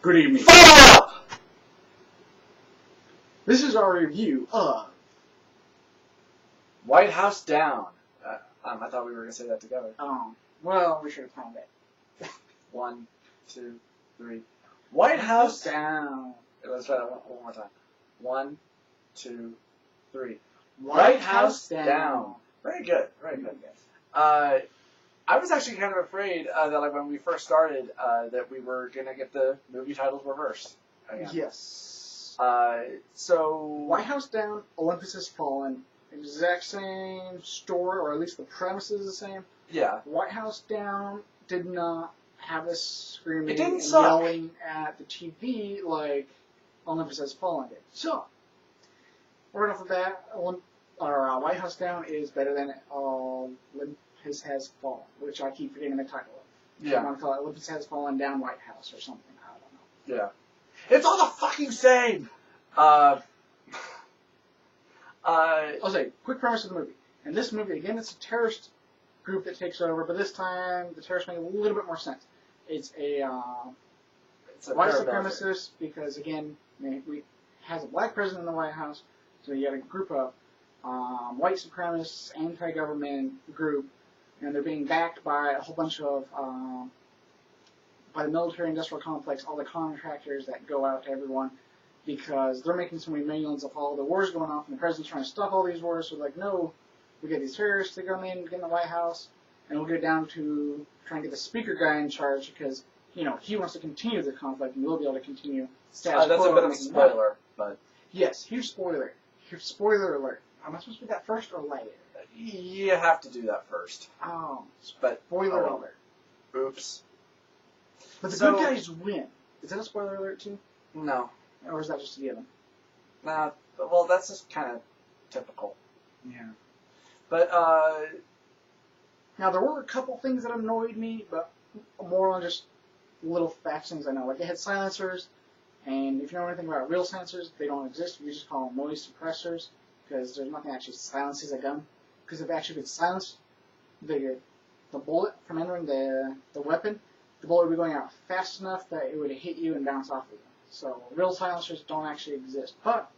Good evening. Follow up! This is our review of White House Down. I thought we were going to say that together. well, we should have timed it. 1, 2, 3. White House Down. Let's try that one more time. 1, 2, 3. White House Down. Very good. Very good. I was actually kind of afraid that, like, when we first started, that we were gonna get the movie titles reversed. Again. Yes. So White House Down, Olympus Has Fallen. Exact same story, or at least the premise is the same. Yeah. White House Down did not have us screaming and suck. yelling at the TV like Olympus Has Fallen did. So, right off the bat, White House Down is better than Olympus Has Fallen, which I keep forgetting the title of. Yeah. I want to call it Olympus Has Fallen Down White House or something. I don't know. Yeah. It's all the fucking same! I'll say, quick premise of the movie. In this movie, again, it's a terrorist group that takes over, but this time the terrorists make a little bit more sense. It's a white supremacist because, again, we has a black president in the White House, so you got a group of white supremacists, anti-government group, and they're being backed by a whole bunch of by the military-industrial complex, all the contractors that go out to everyone, because they're making so many millions of all the wars going off, and the president's trying to stop all these wars, so like, no, we get these terrorists to come in, get in the White House, and we'll get down to trying to get the speaker guy in charge, because, you know, he wants to continue the conflict, and we'll be able to continue status quo. That's a bit of a spoiler, but... Yes, huge spoiler. Huge spoiler alert. Am I supposed to do that first or later? You have to do that first. But Spoiler alert. Oops. But the good guys win. Is that a spoiler alert too? No. Or is that just a given? Nah, well, that's just kind of typical. Yeah. But, now, there were a couple things that annoyed me, but more on just little facts things I know. Like, they had silencers, and if you know anything about real silencers, they don't exist. We just call them noise suppressors, because there's nothing that actually silences a gun. Because if it actually gets silenced, the bullet from entering the weapon, the bullet would be going out fast enough that it would hit you and bounce off of you. So, real silencers don't actually exist. But,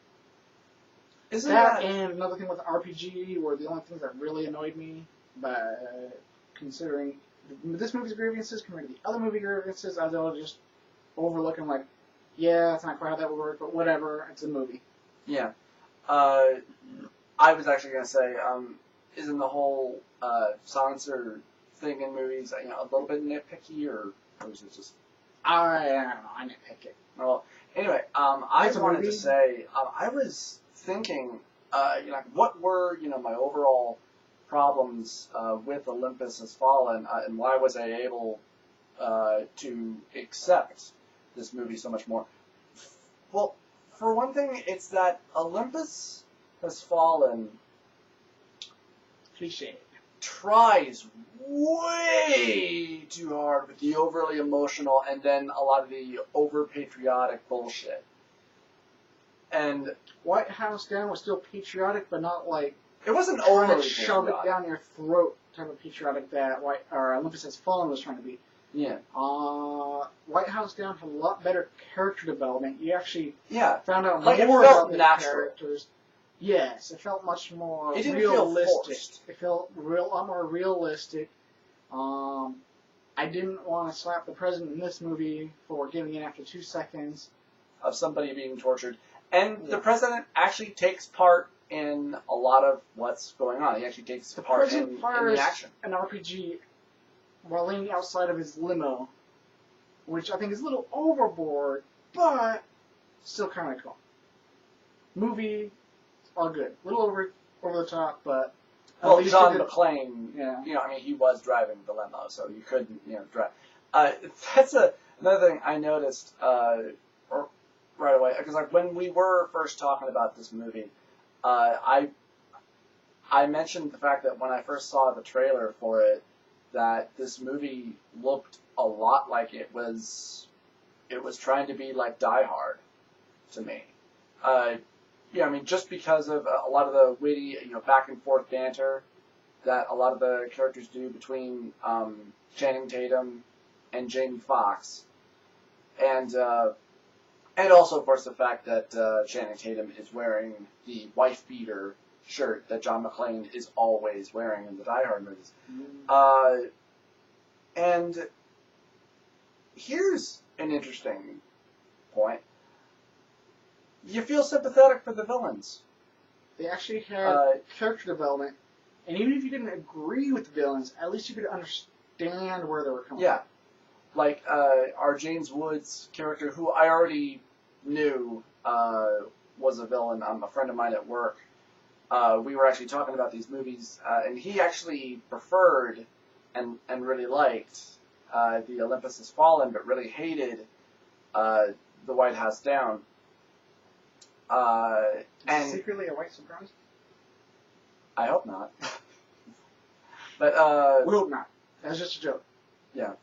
and another thing with the RPG were the only things that really annoyed me, but considering this movie's grievances compared to the other movie grievances, I was just overlooking like, yeah, that's not quite how that would work, but whatever, it's a movie. Yeah. I was actually going to say, isn't the whole silencer thing in movies, a little bit nitpicky, or is it just... I don't know, I nitpick it. Well, anyway, I wanted to say, I was thinking, what were, my overall problems with Olympus Has Fallen, and why was I able to accept this movie so much more? Well, for one thing, it's that Olympus Has Fallen Cliché. Tries way too hard with the overly emotional and then a lot of the over-patriotic bullshit. And White House Down was still patriotic, but not like it wasn't trying overly to shove it down your throat type of patriotic that Olympus Has Fallen was trying to be. Yeah. White House Down had a lot better character development. You actually found out like more about the characters. Yes, it felt much more realistic. It felt a lot more realistic. I didn't want to slap the president in this movie for giving in after 2 seconds of somebody being tortured. And the president actually takes part in a lot of what's going on. He actually takes part in the action. An RPG while leaning outside of his limo, which I think is a little overboard, but still kind of cool. Movie, all good. A little over the top, but... Well, John McClane, he was driving the limo, so you couldn't, drive. That's another thing I noticed right away, because when we were first talking about this movie, I mentioned the fact that when I first saw the trailer for it, that this movie looked a lot like it was trying to be like Die Hard to me. Just because of a lot of the witty, back and forth banter that a lot of the characters do between Channing Tatum and Jamie Foxx. And also, of course, the fact that Channing Tatum is wearing the wife beater shirt that John McClane is always wearing in the Die Hard movies. And here's an interesting point. You feel sympathetic for the villains. They actually had character development, and even if you didn't agree with the villains, at least you could understand where they were coming from. Like our James Woods character, who I already knew was a villain. A friend of mine at work. We were actually talking about these movies, and he actually preferred and really liked the Olympus Has Fallen, but really hated the White House Down. And secretly a white supremacist? I hope not. But we hope not. That's just a joke. Yeah.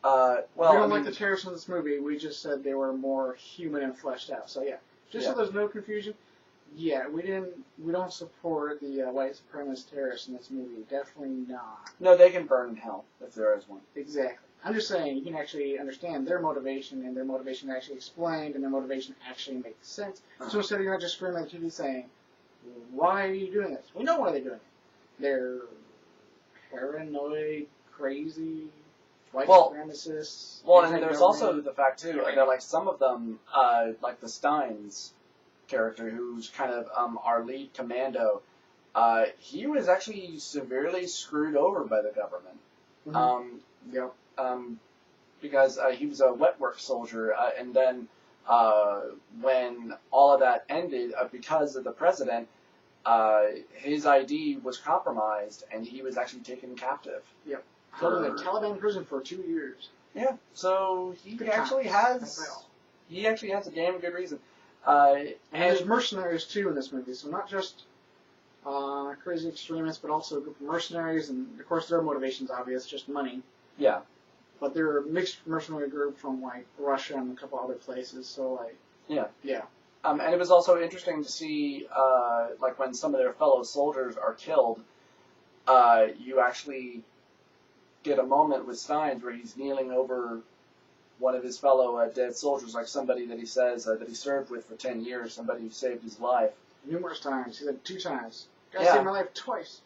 Well, we don't like the terrorists in this movie. We just said they were more human and fleshed out. So yeah, just so there's no confusion. Yeah, we don't support the white supremacist terrorists in this movie. Definitely not. No, they can burn in hell if there is one. Exactly. I'm just saying you can actually understand their motivation, and their motivation actually explained, and their motivation actually makes sense. So instead of you not just screaming at the TV saying, "Why are you doing this?" We know why they're doing it. They're paranoid, crazy, white supremacists. Well, and there's also the fact too that like some of them, like the Steins character, who's kind of our lead commando, he was actually severely screwed over by the government. Because he was a wet work soldier, and then when all of that ended, because of the president, his ID was compromised, and he was actually taken captive. Yep. Held in a Taliban prison for 2 years. Yeah. So he actually has a damn good reason. And there's mercenaries too in this movie, so not just crazy extremists, but also a group of mercenaries, and of course their motivation's obvious, just money. Yeah. But they're a mixed mercenary group from like Russia and a couple other places, so like. Yeah. And it was also interesting to see, like when some of their fellow soldiers are killed, you actually get a moment with Steins where he's kneeling over one of his fellow dead soldiers, like somebody that he says that he served with for 10 years, somebody who saved his life. Numerous times. He said 2 times. Guy saved my life twice.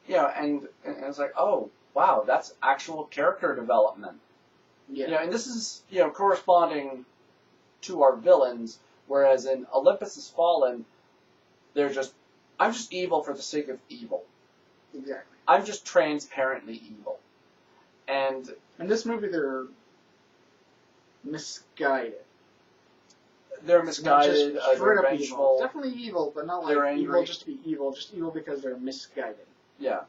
Yeah, and it's like, oh, wow, that's actual character development. Yeah. And this is, corresponding to our villains, whereas in Olympus Has Fallen, I'm just evil for the sake of evil. Exactly. I'm just transparently evil. And in this movie, they're misguided. They're misguided, they're vengeful. Evil. Definitely evil, but not like evil just to be evil, just evil because they're misguided. Yeah.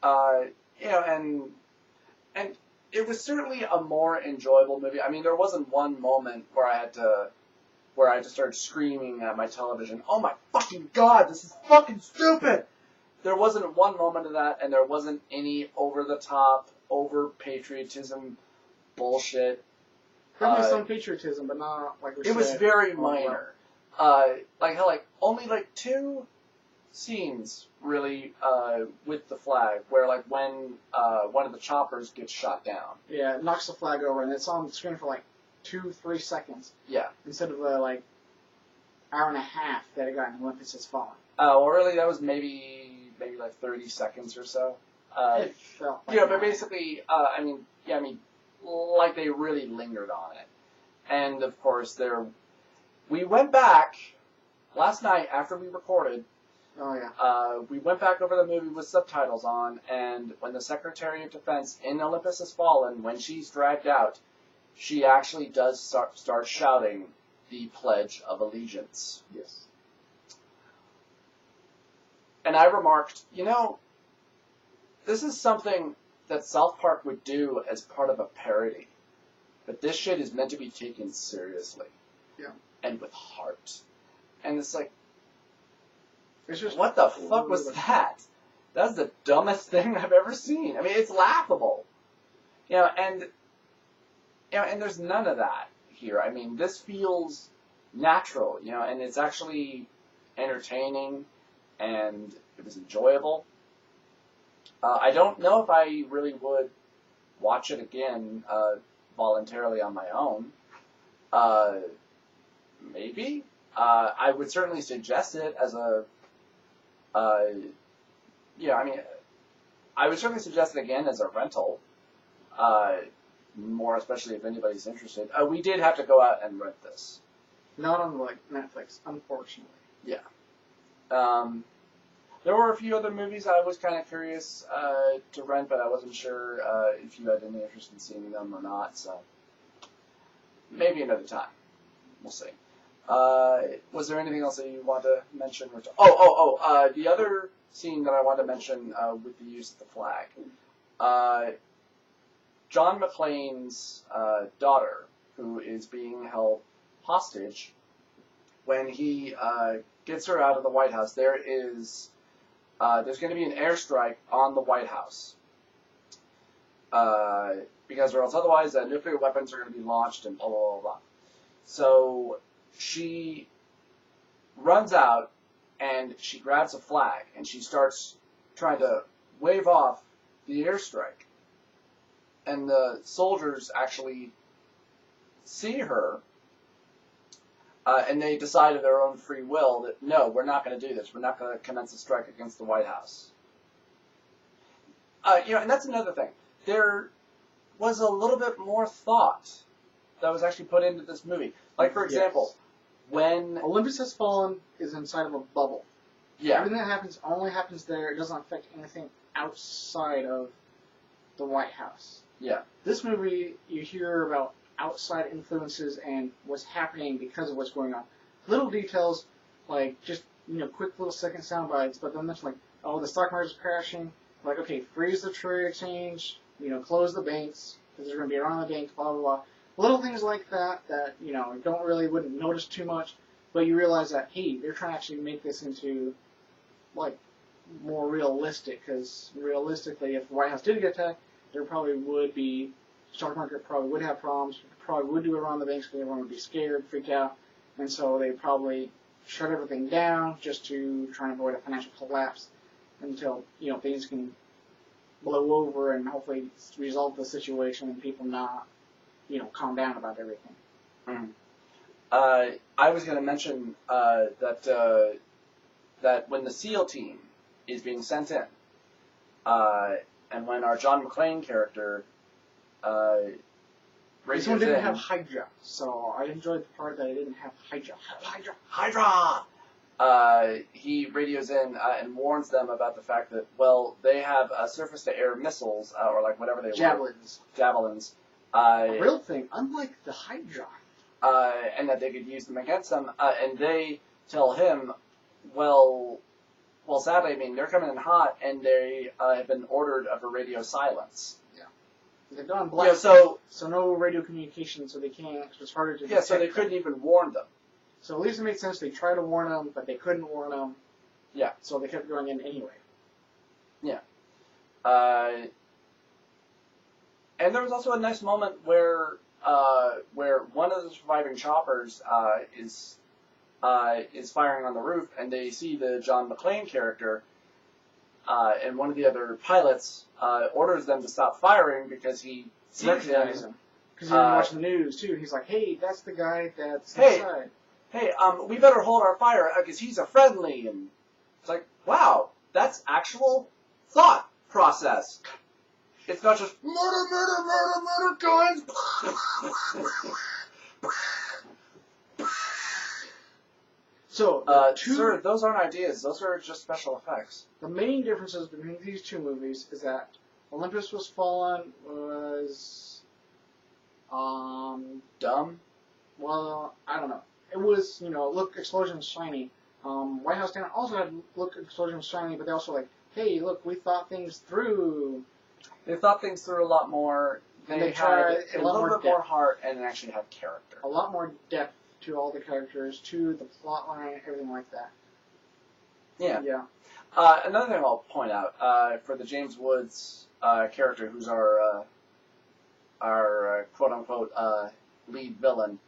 And it was certainly a more enjoyable movie. I mean, there wasn't one moment where I had to start screaming at my television, "Oh my fucking god, this is fucking stupid!" There wasn't one moment of that, and there wasn't any over-the-top, over-patriotism bullshit. Definitely some patriotism, but not like it was very minor. Only 2 scenes really with the flag, where like when one of the choppers gets shot down. Yeah, it knocks the flag over, and it's on the screen for 2-3 seconds. Yeah. Instead of hour and a half that it got in Olympus Has Fallen. Well, really, that was maybe 30 seconds or so. It felt like but basically, they really lingered on it. And of course, we went back last night after we recorded. Oh yeah. We went back over the movie with subtitles on, and when the Secretary of Defense in Olympus Has Fallen, when she's dragged out, she actually does start shouting the Pledge of Allegiance. Yes. And I remarked, this is something that South Park would do as part of a parody. But this shit is meant to be taken seriously. Yeah. And with heart. And it's like, it's just what the fuck was that? That's the dumbest thing I've ever seen. I mean, it's laughable. And there's none of that here. I mean, this feels natural, and it's actually entertaining, and it was enjoyable. I don't know if I really would watch it again, voluntarily on my own, maybe. I would certainly suggest it as a, I mean, I would certainly suggest it again as a rental, more especially if anybody's interested. We did have to go out and rent this. Not on Netflix, unfortunately. Yeah. There were a few other movies I was kind of curious to rent, but I wasn't sure if you had any interest in seeing them or not, so maybe another time. We'll see. Was there anything else that you want to mention? The other scene that I wanted to mention with the use of the flag. John McClane's daughter, who is being held hostage, when he gets her out of the White House, there's going to be an airstrike on the White House. Because or else otherwise nuclear weapons are going to be launched and blah, blah, blah, blah. So she runs out and she grabs a flag and she starts trying to wave off the airstrike. And the soldiers actually see her and they decide of their own free will that, no, we're not going to do this. We're not going to commence a strike against the White House. And that's another thing. There was a little bit more thought that was actually put into this movie. Like, for example, when Olympus Has Fallen is inside of a bubble. Yeah. Everything that happens only happens there. It doesn't affect anything outside of the White House. Yeah. This movie, you hear about outside influences and what's happening because of what's going on. Little details, like just, quick little second sound bites, but then it's like, oh, the stock market's crashing. Like, okay, freeze the trade exchange, close the banks, because they're going to be around the banks, blah, blah, blah. Little things like that, wouldn't notice too much, but you realize that, hey, they're trying to actually make this into, more realistic, because realistically, if the White House did get attacked, there probably would be, stock market probably would have problems, probably would do it around the banks because everyone would be scared, freaked out, and so they probably shut everything down just to try and avoid a financial collapse until, things can blow over and hopefully resolve the situation and people not, calm down about everything. Mm. I was going to mention that when the SEAL team is being sent in, and when our John McClane character this one didn't have Hydra, so I enjoyed the part that it didn't have Hydra. Hydra! He radios in and warns them about the fact that, they have surface-to-air missiles, or whatever they were. Javelins. A real thing, unlike the Hydra. And that they could use them against them. And they tell him, sadly, they're coming in hot, and they have been ordered of a radio silence. Yeah. They've gone black, so no radio communication, so they can't, it's harder to so they couldn't even warn them. So at least it made sense. They tried to warn them, but they couldn't warn them. Yeah. So they kept going in anyway. Yeah. And there was also a nice moment where one of the surviving choppers is firing on the roof, and they see the John McClane character, and one of the other pilots orders them to stop firing because he sees him. Because he didn't watch the news too. He's like, "Hey, that's the guy that's inside. Hey, we better hold our fire because he's a friendly." And it's like, wow, that's actual thought process. It's not just murder, guns. So, sir, those aren't ideas. Those are just special effects. The main differences between these two movies is that Olympus Has Fallen was, dumb. Well, I don't know. It was, look, explosions shiny. White House Down also had look, explosions shiny, but they also hey, look, we thought things through. They thought things through a lot more. They had a little bit more heart and actually had character. A lot more depth to all the characters, to the plot line, everything like that. Yeah. Yeah. Another thing I'll point out for the James Woods character, who's our quote unquote lead villain,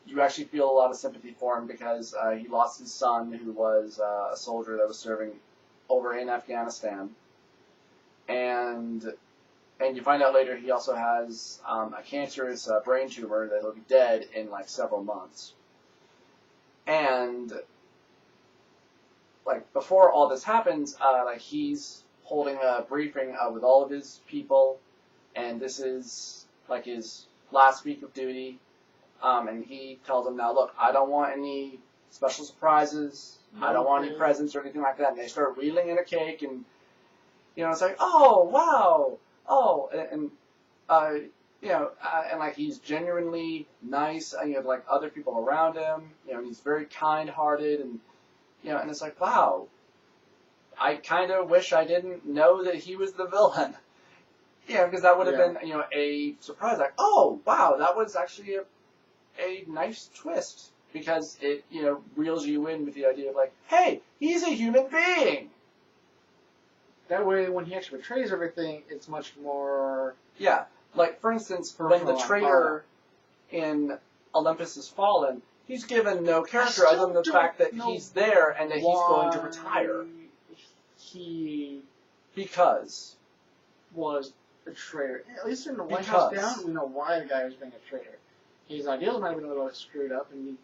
you actually feel a lot of sympathy for him because he lost his son, who was a soldier that was serving over in Afghanistan. And And you find out later he also has a cancerous brain tumor that he'll be dead in like several months. And like before all this happens, like he's holding a briefing with all of his people, and this is like his last week of duty. And he tells them, now look, I don't want any special surprises. I don't want any presents or anything like that. And they start reeling in a cake, and it's like, oh wow. Oh, and and like he's genuinely nice, and you have like other people around him, and he's very kind-hearted, and and it's like, wow, I kind of wish I didn't know that he was the villain, because that would have been a surprise, like, oh wow, that was actually a nice twist, because it reels you in with the idea of like, hey, he's a human being. That way, when he actually betrays everything, it's much more... Yeah. Like, for instance, when the traitor in Olympus Has Fallen, he's given no character other than the fact that he's there and that he's going to retire. Because was a traitor. At least in the White House Down, we know why the guy was being a traitor. His ideals might have been a little screwed up, and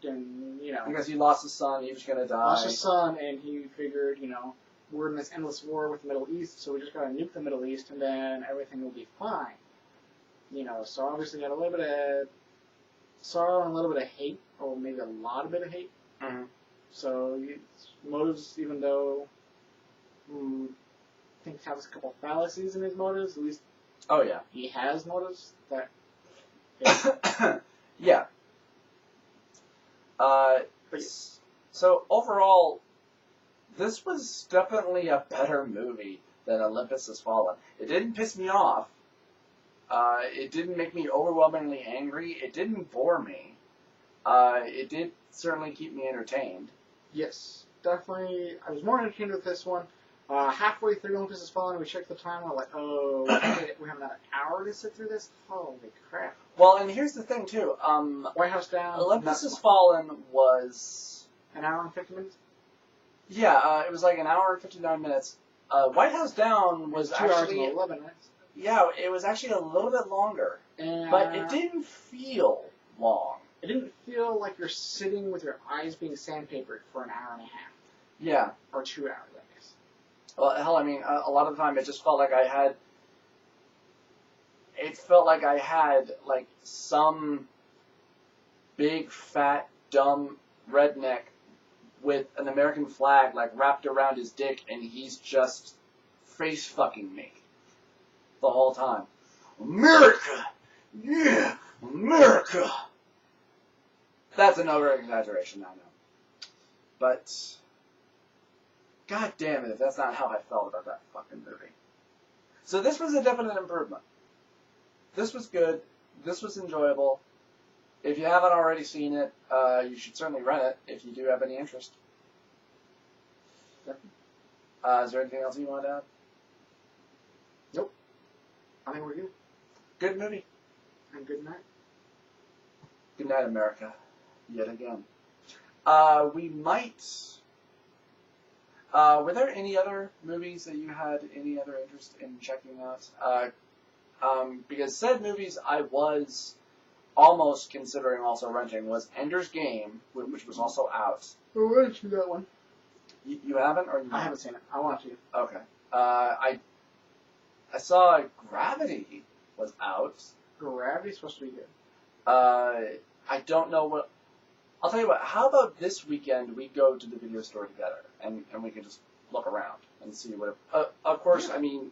because he lost his son, he was going to die. Lost his son, and he figured, we're in this endless war with the Middle East, so we just gotta nuke the Middle East, and then everything will be fine. So obviously he had a little bit of sorrow and a little bit of hate, or maybe a lot of bit of hate. Mm-hmm. So motives, even though I think he has a couple of fallacies in his motives, at least he has motives that... Yeah. So overall, this was definitely a better movie than Olympus Has Fallen. It didn't piss me off. It didn't make me overwhelmingly angry. It didn't bore me. It did certainly keep me entertained. Yes, definitely. I was more entertained with this one. Halfway through Olympus Has Fallen, we checked the time, and we're like, oh, we have another hour to sit through this? Holy crap. Well, and here's the thing, too. White House Down. Olympus Has Fallen was... An hour and 50 minutes? Yeah, it was like an hour and 59 minutes. White House Down was 2 actually... 2 hours and 11 minutes. Yeah, it was actually a little bit longer. But it didn't feel long. It didn't feel like you're sitting with your eyes being sandpapered for an hour and a half. Yeah. Or 2 hours, I guess. Well, hell, I mean, a lot of the time it just felt like I had... It felt like I had, like, some big, fat, dumb redneck with an American flag, like, wrapped around his dick, and he's just face-fucking me the whole time. America! Yeah! America! That's an over-exaggeration, I know. But, god damn it, if that's not how I felt about that fucking movie. So this was a definite improvement. This was good. This was enjoyable. If you haven't already seen it, you should certainly rent it if you do have any interest. Is there anything else you want to add? Nope. I think we're good. Good movie. And good night. Good night, America. Yet again. We might... were there any other movies that you had any other interest in checking out? Because said movies I was almost considering also renting was Ender's Game, which was also out. Well, why didn't you do that one? You haven't, or you I haven't seen it. I want to. Okay. I saw Gravity was out. Gravity's supposed to be good. I don't know what... I'll tell you what, how about this weekend we go to the video store together, and we can just look around and see what... of course, I mean,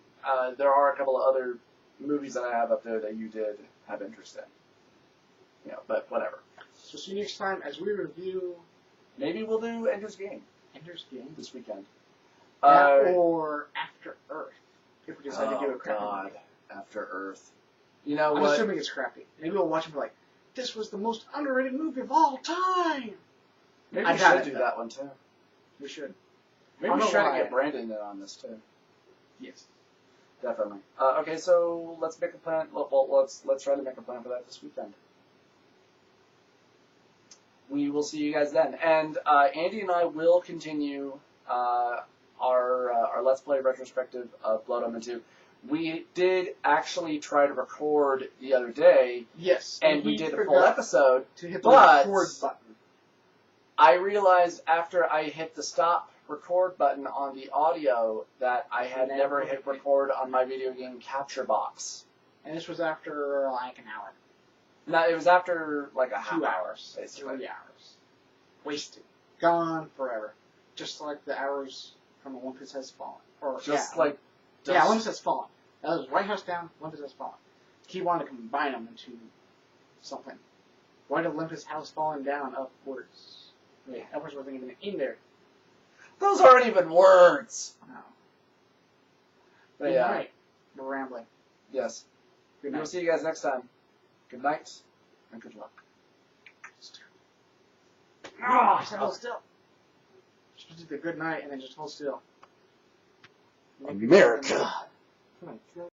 there are a couple of other movies that I have up there that you did have interest in. But whatever. So see you next time as we review... Maybe we'll do Ender's Game. Ender's Game? This weekend. Or After Earth. If we decide to do a crappy movie. After Earth. You know I'm what? assuming it's crappy. Maybe we'll watch it and be like, this was the most underrated movie of all time! Maybe we should do that one too. We should. Maybe we should try to get Brandon in on this too. Yes. Definitely. Okay, so let's make a plan. Well, let's try to make a plan for that this weekend. We will see you guys then. And Andy and I will continue our Let's Play retrospective of Blood Omen 2. we did actually try to record the other day. Yes. And we did a full episode. To hit the but record button. I realized after I hit the stop record button on the audio that I had never hit record on my video game capture box. And this was after like an hour. No, it was after like a 2 half hours. basically. 3 hours. Wasted. Gone forever. Just like the hours from Olympus Has Fallen. Or, yeah, Olympus Has Fallen. That was White House Down, Olympus Has Fallen. He wanted to combine them into something. White Olympus Has Fallen Down upwards. Yeah, upwards wasn't even in there. Those aren't even words. No. But Good yeah. night. We're rambling. Yes. Good We'll night. see you guys next time. Good night and good luck. I said hold still. Just do the good night and then just hold still. America. Oh my God.